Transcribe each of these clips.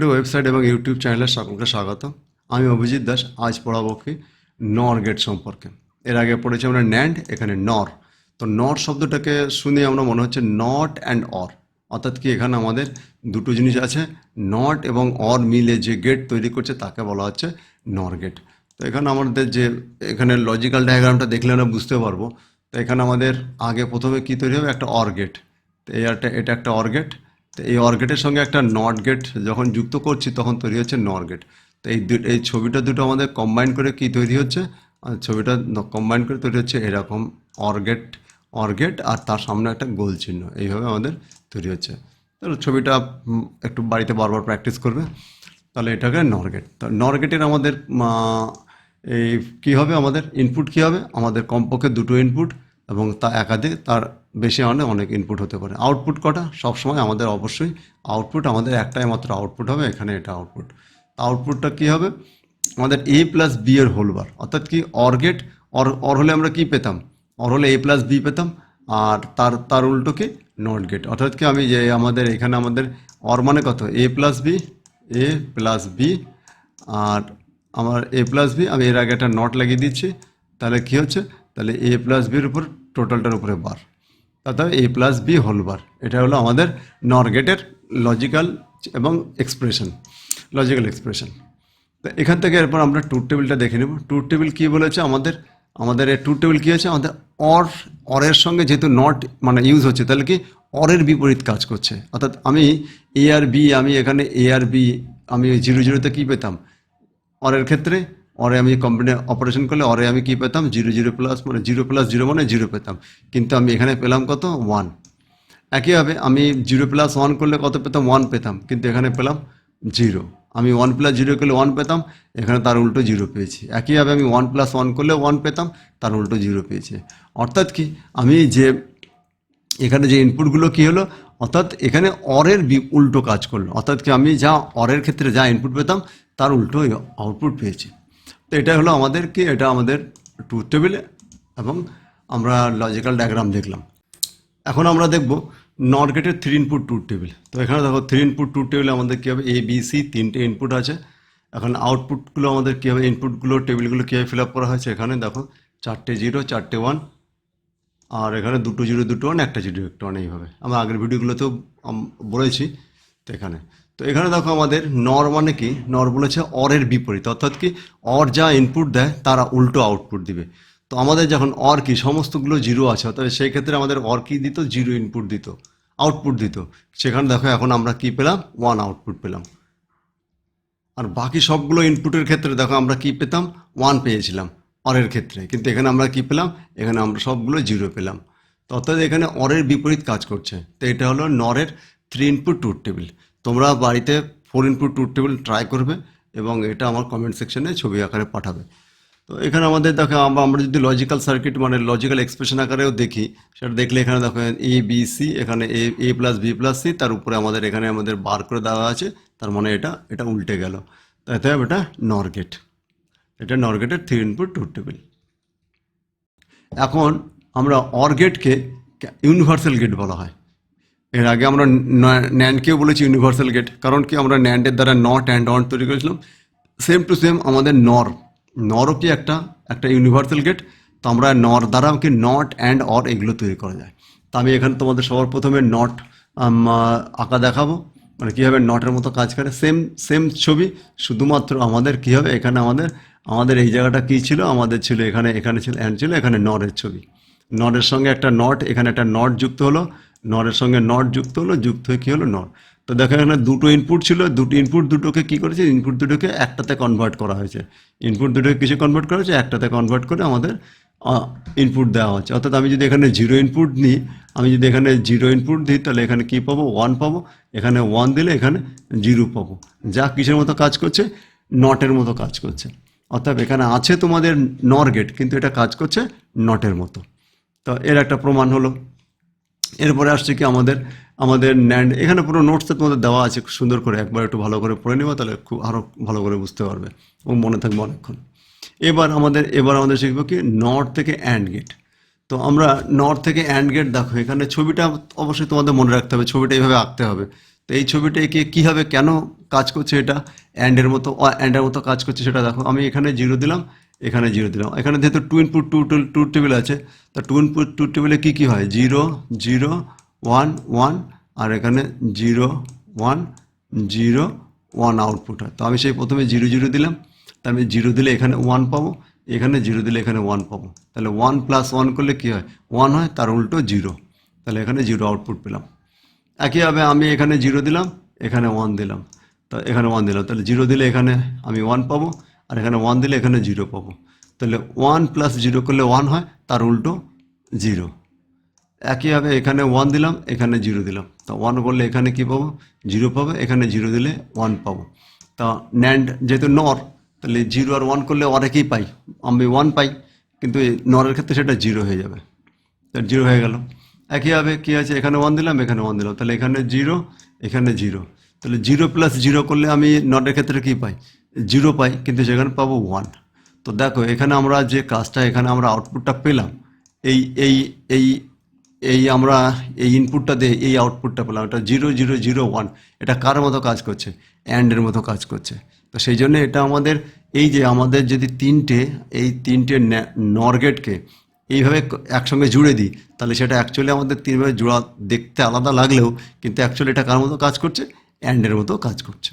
Study website এবং YouTube চ্যানেলে সকলকে স্বাগত। আমি অভিজিৎ দাস। আজ পড়াবো কি নর গেট সম্পর্কে। এর আগে পড়েছি আমরা ন্যান্ড, এখানে নর। তো নর শব্দটাকে শুনে আমরা মনে হচ্ছে নট অ্যান্ড অর, অর্থাৎ কি এখানে আমাদের দুটো জিনিস আছে, নট এবং অর মিলে যে গেট তৈরি করছে তাকে বলা হচ্ছে নর গেট। তো এখানে আমাদের যে এখানে লজিক্যাল ডায়াগ্রামটা দেখলে আমরা বুঝতে পারবো। তো এখানে আমাদের আগে প্রথমে কি তৈরি হবে, একটা অর গেট। তো এটা একটা অর গেট। তো এই অর গেটের সঙ্গে একটা নট গেট যখন যুক্ত করছি তখন তৈরি হচ্ছে নর গেট। তো এই ছবিটা দুটো আমাদের কম্বাইন করে কি তৈরি হচ্ছে, ছবিটা কম্বাইন করে তৈরি হচ্ছে এরকম অর গেট আর তার সামনে একটা গোল চিহ্ন, এইভাবে আমাদের তৈরি হচ্ছে। তাহলে ছবিটা একটু বাড়িতে বারবার প্র্যাকটিস করবে, তাহলে এটাকে নর গেট। তো নর গেটের আমাদের এই কী হবে, আমাদের ইনপুট কী হবে, আমাদের কমপক্ষে দুটো ইনপুট এবং তা একাধিক তার বেশি অনেক ইনপুট হতে পারে। আউটপুট কটা, সবসময় আমাদের অবশ্যই আউটপুট আমাদের একটাই মাত্র আউটপুট হবে, এখানে এটা আউটপুট। আউটপুটটা কী হবে, আমাদের এ প্লাস বি এর হোল বার, অর্থাৎ কি অর গেট। অর হলে আমরা কি পেতাম, অর হলে এ প্লাস বি পেতাম, আর তার উল্টো কি নট গেট, অর্থাৎ কি আমি যে আমাদের এখানে আমাদের অর মানে কত, এ প্লাস বি, আর আমার এ প্লাস বি, আমি এর আগে একটা নট লাগিয়ে দিচ্ছি, তাহলে কী হচ্ছে, তাহলে এ প্লাস বির উপর টোটালটার উপরে বার, তাতে এ প্লাস বি হোল বার। এটা হলো আমাদের নর গেটের লজিক্যাল এবং লজিক্যাল এক্সপ্রেশন। তো এখান থেকে এরপর আমরা ট্রুথ টেবিলটা দেখে নেব। ট্রুথ টেবিল কী বলেছে আমাদের এই ট্রুথ টেবিল কী আছে, আমাদের অরের সঙ্গে যেহেতু নট মানে ইউজ হচ্ছে, তাহলে কি অরের বিপরীত কাজ করছে। অর্থাৎ আমি এ আর বি, আমি এখানে এ আর বি, আমি 0 0 কী পেতাম, অরের ক্ষেত্রে অরে আমি কম্বিনে অপারেশন করলে অরে আমি কী পেতাম, 0 প্লাস মানে 0 মানে 0 পেতাম, কিন্তু আমি এখানে পেলাম কত, 1। একইভাবে আমি 0 + 1 করলে কত পেতাম, 1 পেতাম, কিন্তু এখানে পেলাম 0। আমি 1 + 0 করলে 1 পেতাম, এখানে তার উল্টো 0 পেয়েছি। একইভাবে আমি 1 + 1 করলে 1 পেতাম, তার উল্টো 0 পেয়েছি। অর্থাৎ কি আমি যে এখানে যে ইনপুটগুলো কী হলো, অর্থাৎ এখানে অরের উল্টো কাজ করলো, অর্থাৎ কি আমি যা অরের ক্ষেত্রে যা ইনপুট পেতাম তার উল্টো আউটপুট পেয়েছি। তো এটা হলো আমাদের কি, এটা আমাদের ট্রুথ টেবিলে এবং আমরা লজিক্যাল ডায়াগ্রাম দেখলাম। এখন আমরা দেখব নর গেটের 3 ইনপুট ট্রুথ টেবিল। তো এখানে দেখো 3 ইনপুট ট্রুথ টেবিলে আমাদের কী হবে, এ বি সি 3টে ইনপুট আছে। এখন আউটপুটগুলো আমাদের কী হবে, ইনপুটগুলো টেবিলগুলো কীভাবে ফিল আপ করা হয়েছে, এখানে দেখো 4টে 0 4টে 1, আর এখানে 2টো 0 2টো 1 একটা 0 একটা 1, এইভাবে আমরা আগের ভিডিওগুলোতেও বলেছি। তো এখানে দেখো আমাদের নর মানে কি, নর বলেছে অরের বিপরীত, অর্থাৎ কি অর যা ইনপুট দেয় তারা উল্টো আউটপুট দিবে। তো আমাদের যখন অর কি সমস্তগুলো 0 আছে, অর্থাৎ সেই ক্ষেত্রে আমাদের অর কি দিত, 0 ইনপুট দিত, আউটপুট দিত। সেখানে দেখো এখন আমরা কি পেলাম, 1 আউটপুট পেলাম। আর বাকি সবগুলো ইনপুটের ক্ষেত্রে দেখো আমরা কি পেতাম, 1 পেয়েছিলাম অরের ক্ষেত্রে, কিন্তু এখানে আমরা কি পেলাম, এখানে আমরা সবগুলো 0 পেলাম। তো অর্থাৎ এখানে অরের বিপরীত কাজ করছে। তো এটা হলো নরের 3 ইনপুট ট্রুথ টেবিল। তোমরা বাড়িতে 4 ইনপুট ট্রুথ টেবিল ট্রাই করবে এবং এটা আমার কমেন্ট সেকশনে ছবি আকারে পাঠাবে। তো এখানে আমাদের দেখো আমরা যদি লজিক্যাল সার্কিট মানে লজিক্যাল এক্সপ্রেশন আকারেও দেখি, সেটা দেখলে এখানে দেখো এ বি সি, এখানে এ প্লাস বি প্লাস সি, তার উপরে এখানে আমাদের বার করে দেওয়া আছে, তার মানে এটা উল্টে গেল, তাই এটা নর গেট। এটা নর গেটের 3 ইনপুট ট্রুথ টেবিল। এখন আমরা অর গেটকে ইউনিভার্সাল গেট বলা হয়। এর আগে আমরা ন্যান্ডকেও বলেছি ইউনিভার্সাল গেট, কারণ কি আমরা ন্যান্ডের দ্বারা নট অ্যান্ড অন তৈরি করেছিলাম। সেম টু সেম আমাদের নরও কি একটা ইউনিভার্সাল গেট। তো আমরা নর দ্বারা কি নট অ্যান্ড অর এগুলো তৈরি করা যায়। তো আমি এখানে তোমাদের সবার প্রথমে নট আঁকা দেখাবো, মানে কীভাবে নটের মতো কাজ করে। সেম ছবি, শুধুমাত্র আমাদের কী হবে, এখানে আমাদের এই জায়গাটা কী ছিল, আমাদের ছিল এখানে ছিল অ্যান্ড ছিল, এখানে নরের ছবি, নরের সঙ্গে একটা নট, এখানে একটা নট যুক্ত হলো, নরের সঙ্গে নট যুক্ত হলো, যুক্ত হয়ে কী হলো নর। তো দেখো এখানে দুটো ইনপুট ছিল, ইনপুট দুটোকে কী করেছে, ইনপুট দুটোকে একটাতে কনভার্ট করা হয়েছে। ইনপুট দুটোকে কিছু কনভার্ট করা হয়েছে, একটাতে কনভার্ট করে আমাদের ইনপুট দেওয়া হচ্ছে। অর্থাৎ আমি যদি এখানে 0 ইনপুট নিই, তাহলে এখানে কী পাবো, 1 পাবো। এখানে 1 দিলে এখানে 0 পাবো, যা কিসের মতো কাজ করছে, নটের মতো কাজ করছে। অর্থাৎ এখানে আছে তোমাদের নর গেট, কিন্তু এটা কাজ করছে নটের মতো। তো এর একটা প্রমাণ হলো। এরপরে আসছে কি আমাদের ন্যান্ড, এখানে পুরো নোটসে তোমাদের দেওয়া আছে, সুন্দর করে একবার একটু ভালো করে পড়ে নেবো, তাহলে খুব আরও ভালো করে বুঝতে পারবে এবং মনে থাকবে অনেকক্ষণ। এবার আমাদের শিখবো কি নর থেকে অ্যান্ড গেট। তো আমরা নর থেকে অ্যান্ড গেট দেখো, এখানে ছবিটা অবশ্যই তোমাদের মনে রাখতে হবে, ছবিটা এইভাবে আঁকতে হবে। তো এই ছবিটা এঁকে কীভাবে কেন কাজ করছে, এটা অ্যান্ডের মতো কাজ করছে সেটা দেখো। আমি এখানে জিরো দিলাম, এখানে জিরো দিলাম। এখানে যেহেতু টু ইনপুট টু টেবিল আছে, তা টু ইনপুট টু টেবিলে কী কী হয়, জিরো জিরো ওয়ান ওয়ান, আর এখানে zero one zero one output হয়। তো আমি সেই প্রথমে জিরো জিরো দিলাম, তা আমি জিরো দিলে এখানে ওয়ান পাবো, এখানে জিরো দিলে এখানে ওয়ান পাবো। তাহলে ওয়ান প্লাস ওয়ান করলে কী হয়, ওয়ান হয়, তার উল্টো জিরো। তাহলে এখানে জিরো আউটপুট পেলাম। একইভাবে আমি এখানে জিরো দিলাম, এখানে ওয়ান দিলাম, তো এখানে ওয়ান দিলাম, তাহলে জিরো দিলে এখানে আমি ওয়ান পাবো, আর এখানে ওয়ান দিলে এখানে জিরো পাবো। তাহলে ওয়ান প্লাস জিরো করলে ওয়ান হয়, তার উল্টো জিরো। একইভাবে এখানে ওয়ান দিলাম, এখানে জিরো দিলাম, তো ওয়ান করলে এখানে কী পাবো, জিরো পাবো, এখানে জিরো দিলে ওয়ান পাবো। তা ন্যান্ড যেহেতু নর, তাহলে জিরো আর ওয়ান করলে অনেকেই পাই, আমি ওয়ান পাই, কিন্তু এই নরের ক্ষেত্রে সেটা জিরো হয়ে যাবে, তাহলে জিরো হয়ে গেল। একইভাবে কী আছে, এখানে ওয়ান দিলাম, এখানে ওয়ান দিলাম, তাহলে এখানে জিরো, এখানে জিরো। তাহলে জিরো প্লাস জিরো করলে আমি নটের ক্ষেত্রে কী পাই, জিরো পাই, কিন্তু সেখানে পাবো ওয়ান। তো দেখো এখানে আমরা যে কাজটা, এখানে আমরা আউটপুটটা পেলাম, এই এই এই এই আমরা এই ইনপুটটা দিয়ে এই আউটপুটটা পেলাম, এটা জিরো জিরো জিরো ওয়ান। এটা কার মতো কাজ করছে, অ্যান্ডের মতো কাজ করছে। তো সেই জন্য এটা আমাদের, এই যে আমাদের যদি এই তিনটে নর গেটকে এইভাবে একসঙ্গে জুড়ে দিই, তাহলে সেটা অ্যাকচুয়ালি আমাদের তিনভাবে জোড়া দেখতে আলাদা লাগলেও কিন্তু অ্যাকচুয়ালি এটা কার মতো কাজ করছে, অ্যান্ডের মতো কাজ করছে।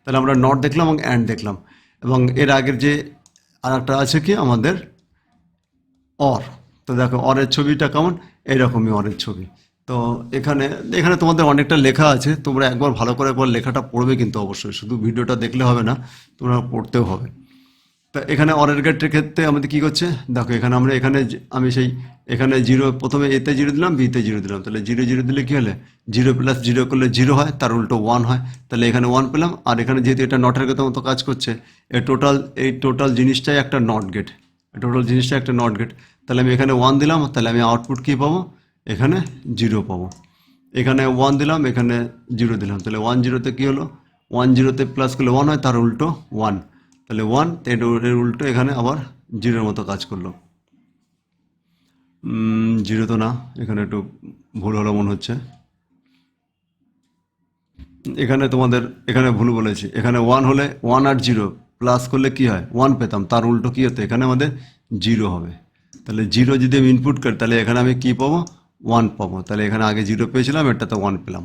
তাহলে আমরা নট দেখলাম এবং অ্যান্ড দেখলাম। এবং এর আগের যে আর একটা আছে কি আমাদের অর। তো দেখো অরের ছবিটা কেমন, এইরকমই অরের ছবি। তো এখানে এখানে তোমাদের অনেকটা লেখা আছে, তোমরা একবার ভালো করে একবার লেখাটা পড়বে, কিন্তু অবশ্যই শুধু ভিডিওটা দেখলে হবে না, তোমরা পড়তেও হবে। তা এখানে অরের গেটের ক্ষেত্রে আমাদের কী করছে, দেখো এখানে আমরা আমি সেই এখানে জিরো, প্রথমে এতে জিরো দিলাম, বিতে জিরো দিলাম, তাহলে জিরো জিরো দিলে কী হলে, জিরো প্লাস জিরো করলে জিরো হয়, তার উল্টো ওয়ান হয়, তাহলে এখানে ওয়ান পেলাম। আর এখানে যেহেতু এটা নটের মতো কাজ করছে, এই টোটাল জিনিসটাই একটা নট গেট, তাহলে আমি এখানে ওয়ান দিলাম, তাহলে আমি আউটপুট কী পাবো, এখানে জিরো পাবো। এখানে ওয়ান দিলাম, এখানে জিরো দিলাম, তাহলে ওয়ান জিরোতে কী হলো, ওয়ান জিরোতে প্লাস করলে ওয়ান হয়, তার উল্টো ওয়ান, তাহলে ওয়ান, এর উল্টো এখানে আবার জিরোর মতো কাজ করলো। জিরো তো না, এখানে একটু ভুল হলো মনে হচ্ছে, এখানে তোমাদের এখানে ভুল বলেছি। এখানে ওয়ান হলে ওয়ান আর জিরো প্লাস করলে কি হয়, ওয়ান পেতাম, তার উল্টো কী হতো, এখানে আমাদের জিরো হবে। তাহলে জিরো যদি আমি ইনপুট করি, তাহলে এখানে আমি কী পাবো, ওয়ান পাবো। তাহলে এখানে আগে জিরো পেয়েছিলাম, এটাতে ওয়ান পেলাম,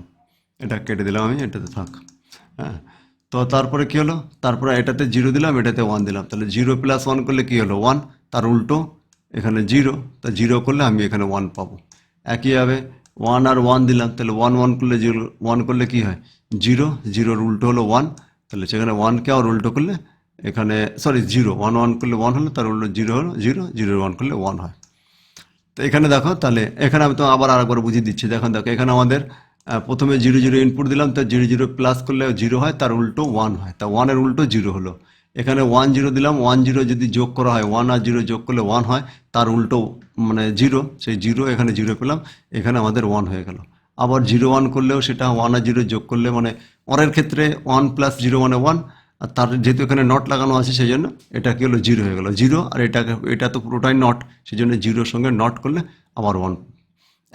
এটা কেটে দিলাম আমি, এটাতে থাক। হ্যাঁ, তো তারপরে কী হলো, তারপরে এটাতে জিরো দিলাম, এটাতে ওয়ান দিলাম, তাহলে জিরো প্লাস ওয়ান করলে কী হলো, ওয়ান, তার উল্টো এখানে জিরো, তা জিরো করলে আমি এখানে ওয়ান পাবো। একইভাবে ওয়ান আর ওয়ান দিলাম, তাহলে ওয়ান ওয়ান করলে জিরো, ওয়ান করলে কী হয়, জিরো, জিরোর উল্টো হলো ওয়ান, তাহলে সেখানে ওয়ানকে আর উল্টো করলে এখানে জিরো, ওয়ান ওয়ান করলে ওয়ান হলো, তার উল্টো জিরো হলো জিরো, জিরো ওয়ান করলে ওয়ান হয়। তো এখানে দেখো, তাহলে এখানে আমি তো আবার আরেকবার বুঝিয়ে দিচ্ছি। দেখো এখানে আমাদের প্রথমে জিরো জিরো ইনপুট দিলাম, তো জিরো জিরো প্লাস করলে জিরো হয়, তার উল্টো ওয়ান হয়, তা ওয়ানের উল্টো জিরো হলো। এখানে ওয়ান জিরো দিলাম, ওয়ান জিরো যদি যোগ করা হয়, ওয়ান আর জিরো যোগ করলে ওয়ান হয়, তার উল্টো মানে জিরো, সেই জিরো এখানে জিরো পেলাম, এখানে আমাদের ওয়ান হয়ে গেল। আবার জিরো ওয়ান করলেও সেটা ওয়ান আর জিরো যোগ করলে, মানে অরের ক্ষেত্রে ওয়ান প্লাস জিরো মানে ওয়ান, আর তার যেহেতু এখানে নট লাগানো আছে সেই জন্য এটা কী হলো, জিরো হয়ে গেলো, জিরো, আর এটা তো পুরোটাই নট, সেই জন্য জিরোর সঙ্গে নট করলে আবার ওয়ান।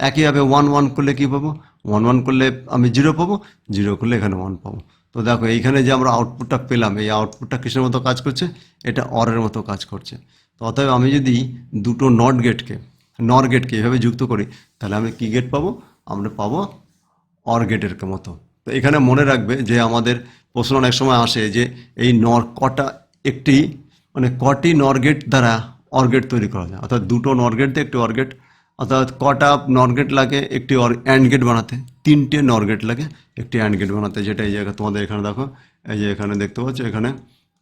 একইভাবে ওয়ান ওয়ান করলে কী পাবো, ওয়ান ওয়ান করলে আমি জিরো পাবো, জিরো করলে এখানে ওয়ান পাবো। তো দেখো এইখানে যে আমরা আউটপুটটা পেলাম, এই আউটপুটটা কিসের মতো কাজ করছে, এটা অরের মতো কাজ করছে। তো অতএব আমি যদি দুটো নর গেটকে এভাবে যুক্ত করি, তাহলে আমি কী গেট পাবো, আমরা পাবো অর গেটের মতো। তো এখানে মনে রাখবে যে আমাদের প্রশ্ন অনেক সময় আসে যে এই কটি নর গেট দ্বারা অর গেট তৈরি করা যায়, অর্থাৎ দুটো নর গেট দিয়ে একটি অর গেট, অর্থাৎ কটা নর গেট লাগে একটি অ্যান্ড গেট বানাতে, তিনটে নর গেট লাগে একটি অ্যান্ড গেট বানাতে। যেটা এই জায়গায় তোমাদের এখানে দেখো, এই যে এখানে দেখতে পাচ্ছ, এখানে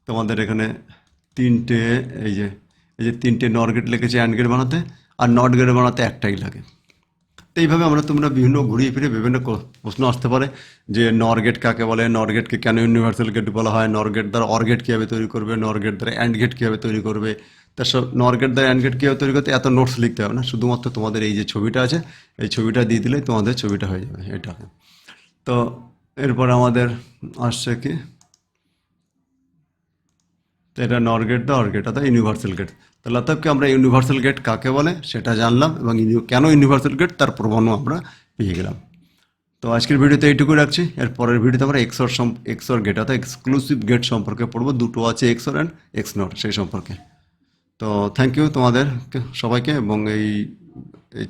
তোমাদের এখানে তিনটে, এই যে তিনটে নর গেট লেগেছে অ্যান্ড গেট বানাতে, আর নট গেট বানাতে একটাই লাগে। তো এইভাবে তোমরা বিভিন্ন ঘুরিয়ে ফিরে বিভিন্ন প্রশ্ন আসতে পারে যে নর গেট কাকে বলে, নর গেটকে কেন ইউনিভার্সাল গেট বলা হয়, নর গেট দ্বারা অর গেট কীভাবে তৈরি করবে, নর গেট দ্বারা অ্যান্ড গেট কীভাবে তৈরি করবে। তার সব নর গেট দ্বারা অ্যান্ড গেট কীভাবে তৈরি করতে এত নোটস লিখতে হবে না, শুধুমাত্র তোমাদের এই যে ছবিটা আছে, এই ছবিটা দিয়ে দিলেই তোমাদের ছবিটা হয়ে যাবে এটাকে। তো এরপর আমাদের আসছে কি, তো এটা নর গেট দ্য অর গেট, অর্থাৎ ইউনিভার্সাল গেট। তাহলে অর্থাৎ কি আমরা ইউনিভার্সাল গেট কাকে বলে সেটা জানলাম, এবং কেন ইউনিভার্সাল গেট তার প্রমাণও আমরা পেয়ে গেলাম। তো আজকের ভিডিওতে এইটুকু রাখছি। এর পরের ভিডিওতে আমরা এক্সর গেট অর্থাৎ এক্সক্লুসিভ গেট সম্পর্কে পড়বো। দুটো আছে এক্সর অ্যান্ড এক্স নট, সেই সম্পর্কে। তো থ্যাংক ইউ তোমাদের সবাইকে, এবং এই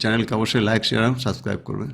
চ্যানেলকে অবশ্যই লাইক, শেয়ার এবং সাবস্ক্রাইব করবে।